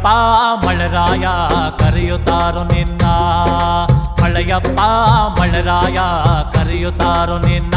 ಮಳೆಯಪ್ಪ ಮಳೆರಾಯ ಕರೆಯುತ್ತಾರೋ ನಿನ್ನ, ಮಳೆಯಪ್ಪ ಮಳೆರಾಯ ಕರೆಯುತ್ತಾರೋ ನಿನ್ನ.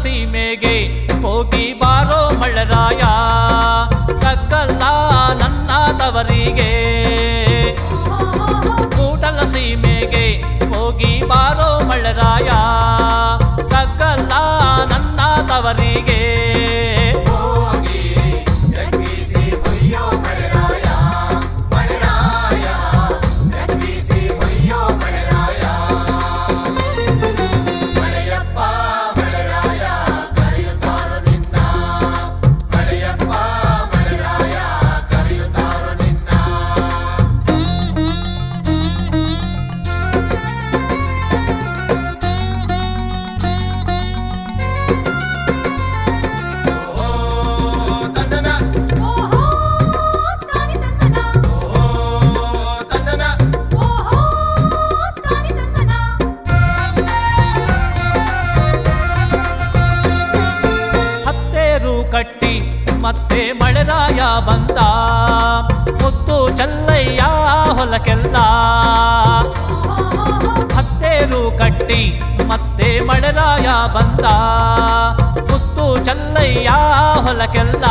ಸೀಮೆಗೆ ಹೋಗಿ ಬಾರೋ ಮಳೆರಾಯ, ಕಗ್ಗಲ್ಲ ನನ್ನ ತವರಿಗೆ. ಕೂಡಲ ಸೀಮೆಗೆ ಹೋಗಿ ಬಾರೋ ಮಳೆರಾಯ, ಕಗ್ಗಲ್ಲ ನನ್ನ ತವರಿಗೆ. ಕಟ್ಟಿ ಮತ್ತೆ ಮಳೆರಾಯ ಬಂದ, ಮುತ್ತು ಚಲ್ಲಯ್ಯ ಹೊಲಕ್ಕೆಲ್ಲ. ಹತ್ತೇರು ಕಟ್ಟಿ ಮತ್ತೆ ಮಳೆರಾಯ ಬಂದ, ಮುತ್ತು ಚಲ್ಲಯ್ಯ ಹೊಲಕ್ಕೆಲ್ಲ.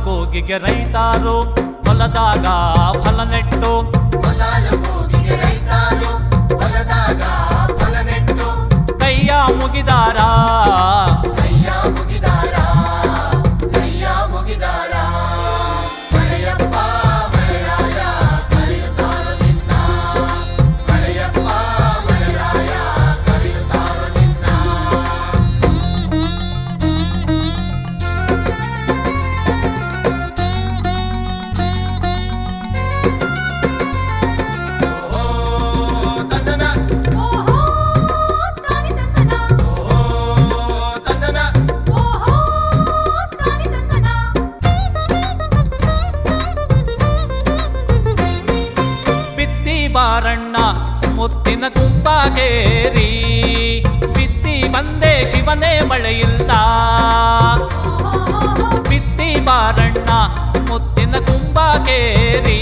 ಕೂಗಿಗೆ ರೈತಾರು ಹೊಲದಾಗ ಫಲ ನೆಟ್ಟು, ಕೈಯ ಮುಗಿದಾರ ಬಾರಣ್ಣ ಮುತ್ತಿನ ಕುಂಬಾಗೇರಿ, ಬಿತ್ತಿ ಬಂದೆ ಶಿವನೇ ಮಳೆಯಿಲ್ಲ. ಬಿತ್ತಿ ಬಾರಣ್ಣ ಮುತ್ತಿನ ಕುಂಬಾಗೇರಿ,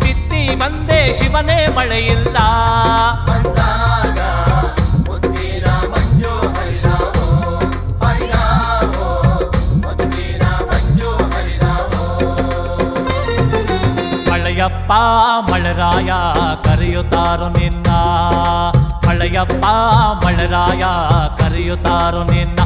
ಬಿತ್ತಿ ಬಂದೆ ಶಿವನೇ ಮಳೆಯಿಲ್ಲ. ಮಳೆಯಪ್ಪ ಮಳೆರಾಯ ಕರೆಯುತ್ತಾರೋ ನಿನ್ನ, ಮಳೆಯಪ್ಪ ಮಳೆರಾಯ ಕರೆಯುತ್ತಾರೋ ನಿನ್ನ.